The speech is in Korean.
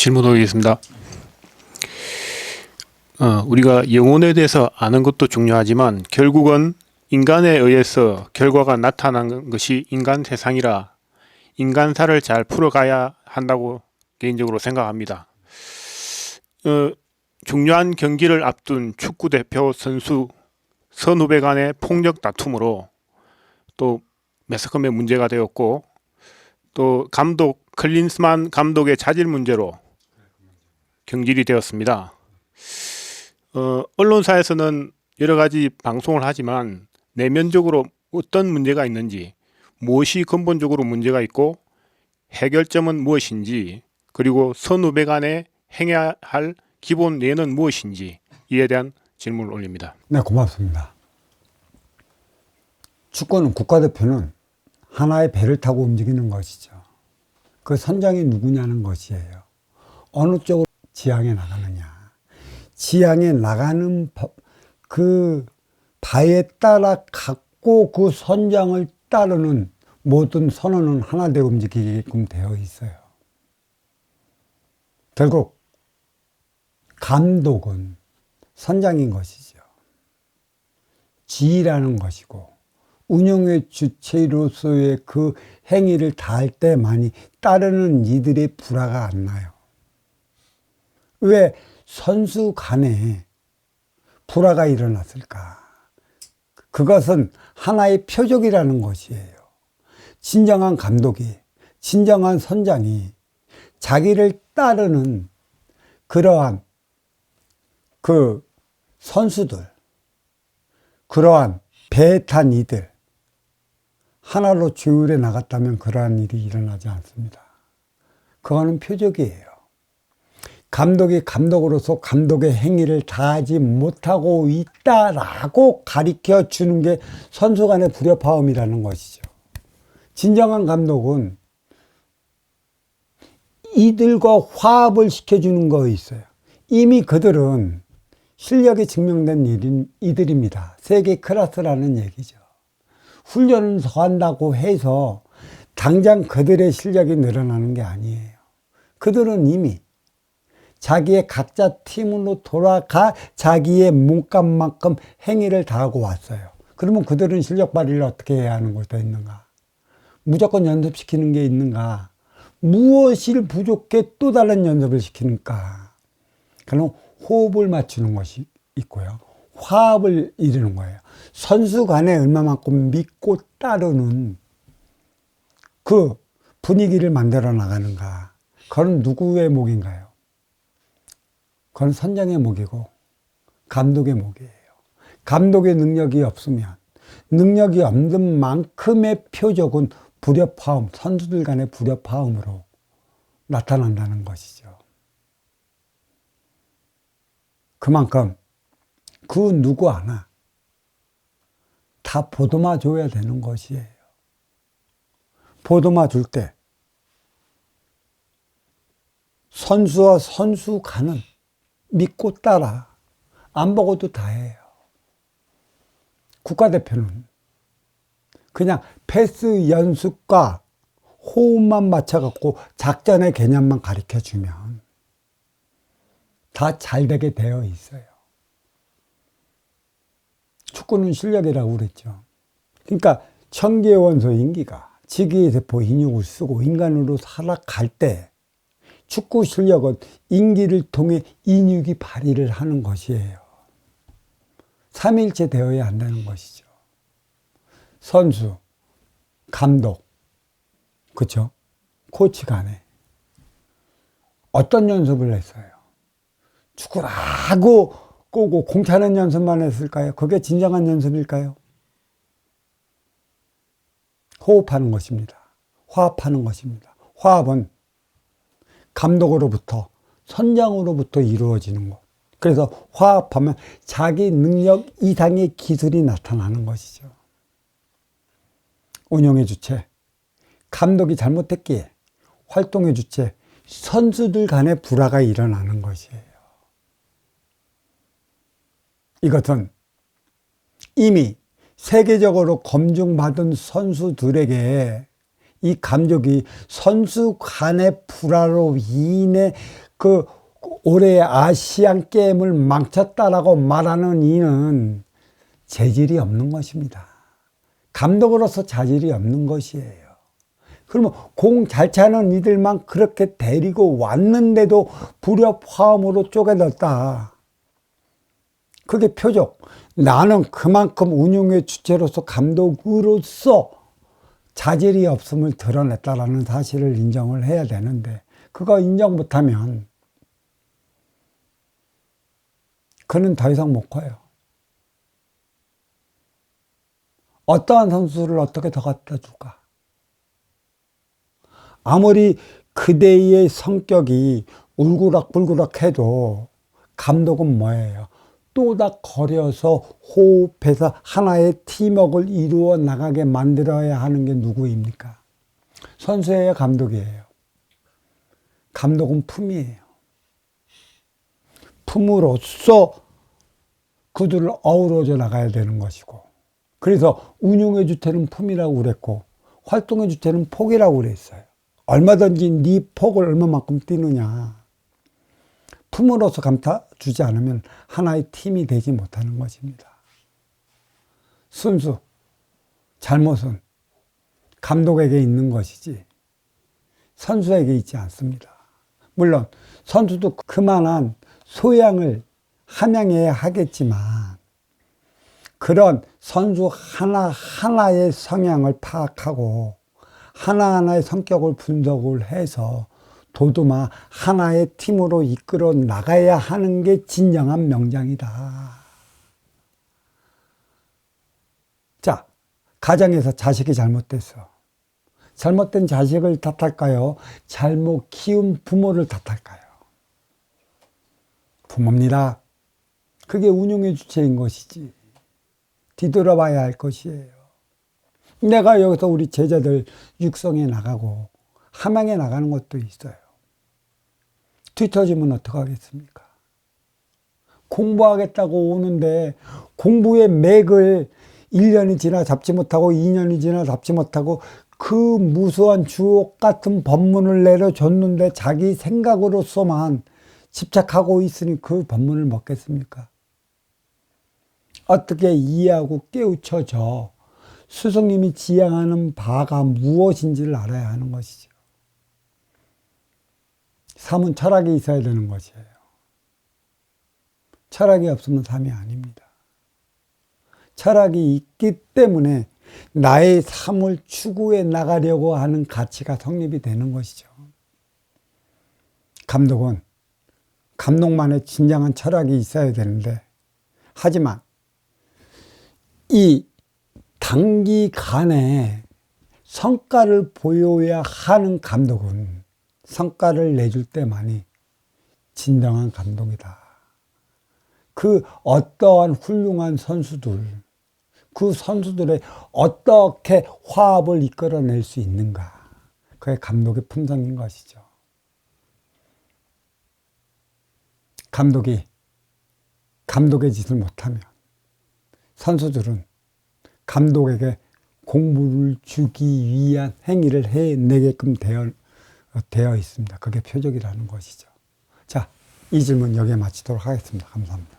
질문 드리겠습니다. 우리가 영혼에 대해서 아는 것도 중요하지만 결국은 인간에 의해서 결과가 나타난 것이 인간 세상이라 인간사를 잘 풀어가야 한다고 개인적으로 생각합니다. 중요한 경기를 앞둔 축구 대표 선수 선후배 간의 폭력 다툼으로 또 매스컴의 문제가 되었고, 또 감독 클린스만 감독의 자질 문제로 경질이 되었습니다. 언론사에서는 여러 가지 방송을 하지만 내면적으로 어떤 문제가 있는지, 무엇이 근본적으로 문제가 있고 해결점은 무엇인지, 그리고 선후배 간에 행해야 할 기본 예는 무엇인지 이에 대한 질문을 올립니다. 네, 고맙습니다. 축구는 국가대표는 하나의 배를 타고 움직이는 것이죠. 그 선장이 누구냐는 것이에요. 어느 쪽으로 지향해 나가느냐. 지향해 나가는 그 바에 따라 갖고 그 선장을 따르는 모든 선원은 하나 되어 움직이게끔 되어 있어요. 결국 감독은 선장인 것이죠. 지휘라는 것이고 운영의 주체로서의 그 행위를 다할 때만이 따르는 이들의 불화가 안 나요. 왜 선수 간에 불화가 일어났을까? 그것은 하나의 표적이라는 것이에요. 진정한 감독이, 진정한 선장이 자기를 따르는 그러한 그 선수들, 그러한 배에 탄 이들 하나로 조율해 나갔다면 그러한 일이 일어나지 않습니다. 그거는 표적이에요. 감독이 감독으로서 감독의 행위를 다하지 못하고 있다라고 가르쳐 주는 게 선수 간의 불협화음이라는 것이죠. 진정한 감독은 이들과 화합을 시켜주는 거 있어요. 이미 그들은 실력이 증명된 이들입니다. 세계 클래스라는 얘기죠. 훈련을 더 한다고 해서 당장 그들의 실력이 늘어나는 게 아니에요. 그들은 이미 자기의 각자 팀으로 돌아가 자기의 몸값만큼 행위를 다하고 왔어요. 그러면 그들은 실력 발휘를 어떻게 해야 하는 것도 있는가? 무조건 연습시키는 게 있는가? 무엇을 부족해 또 다른 연습을 시키는가? 그럼 호흡을 맞추는 것이 있고요. 화합을 이루는 거예요. 선수 간에 얼마만큼 믿고 따르는 그 분위기를 만들어 나가는가. 그건 누구의 목인가요? 그건 선장의 목이고 감독의 목이에요. 감독의 능력이 없으면 능력이 없는 만큼의 표적은 불협화음, 선수들 간의 불협화음으로 나타난다는 것이죠. 그만큼 그 누구 하나 다 보듬어 줘야 되는 것이에요. 보듬어 줄 때 선수와 선수 간은 믿고 따라 안 보고도 다 해요. 국가대표는 그냥 패스 연습과 호흡만 맞춰갖고 작전의 개념만 가르쳐주면 다 잘 되게 되어 있어요. 축구는 실력이라고 그랬죠. 그러니까 천기의 원소 인기가 지기의 세포 인육을 쓰고 인간으로 살아갈 때 축구 실력은 인기를 통해 인육이 발휘를 하는 것이에요. 삼일체 되어야 한다는 것이죠. 선수, 감독, 그렇죠? 코치 간에 어떤 연습을 했어요? 축구를 하고 꼬고 공 차는 연습만 했을까요? 그게 진정한 연습일까요? 호흡하는 것입니다. 화합하는 것입니다. 화합은 감독으로부터 선장으로부터 이루어지는 것. 그래서 화합하면 자기 능력 이상의 기술이 나타나는 것이죠. 운영의 주체, 감독이 잘못했기에 활동의 주체, 선수들 간의 불화가 일어나는 것이에요. 이것은 이미 세계적으로 검증받은 선수들에게 이 감독이 선수 간의 불화로 인해 그 올해 아시안 게임을 망쳤다라고 말하는 이는 재질이 없는 것입니다. 감독으로서 자질이 없는 것이에요. 그러면 공 잘 차는 이들만 그렇게 데리고 왔는데도 불협화음으로 쪼개졌다. 그게 표적. 나는 그만큼 운용의 주체로서 감독으로서 자질이 없음을 드러냈다라는 사실을 인정을 해야 되는데 그거 인정 못하면 그는 더 이상 못 커요. 어떠한 선수를 어떻게 더 갖다 줄까? 아무리 그대의 성격이 울그락불그락 해도 감독은 뭐예요? 또닥거려서 호흡해서 하나의 팀워크를 이루어 나가게 만들어야 하는 게 누구입니까? 선수예요, 감독이에요? 감독은 품이에요. 품으로써 그들을 어우러져 나가야 되는 것이고, 그래서 운용의 주체는 품이라고 그랬고 활동의 주체는 폭이라고 그랬어요. 얼마든지 네 폭을 얼마만큼 뛰느냐. 품으로서 감싸주지 않으면 하나의 팀이 되지 못하는 것입니다. 순수, 잘못은 감독에게 있는 것이지 선수에게 있지 않습니다. 물론 선수도 그만한 소양을 함양해야 하겠지만 그런 선수 하나하나의 성향을 파악하고 하나하나의 성격을 분석을 해서 도드마 하나의 팀으로 이끌어 나가야 하는 게 진정한 명장이다. 자, 가정에서 자식이 잘못됐어. 잘못된 자식을 탓할까요? 잘못 키운 부모를 탓할까요? 부모입니다. 그게 운용의 주체인 것이지. 뒤돌아봐야 할 것이에요. 내가 여기서 우리 제자들 육성해 나가고 함양해 나가는 것도 있어요. 뒤처지면 어떡하겠습니까? 공부하겠다고 오는데 공부의 맥을 1년이 지나 잡지 못하고 2년이 지나 잡지 못하고 그 무수한 주옥 같은 법문을 내려줬는데 자기 생각으로서만 집착하고 있으니 그 법문을 먹겠습니까? 어떻게 이해하고 깨우쳐져 스승님이 지향하는 바가 무엇인지를 알아야 하는 것이죠. 삶은 철학이 있어야 되는 것이에요. 철학이 없으면 삶이 아닙니다. 철학이 있기 때문에 나의 삶을 추구해 나가려고 하는 가치가 성립이 되는 것이죠. 감독은 감독만의 진정한 철학이 있어야 되는데 하지만 이 단기간에 성과를 보여야 하는 감독은 성과를 내줄 때만이 진정한 감독이다. 그 어떠한 훌륭한 선수들, 그 선수들의 어떻게 화합을 이끌어낼 수 있는가. 그게 감독의 품성인 것이죠. 감독이 감독의 짓을 못하면 선수들은 감독에게 공부를 주기 위한 행위를 해내게끔 되어 있습니다. 그게 표적이라는 것이죠. 자, 이 질문 여기에 마치도록 하겠습니다. 감사합니다.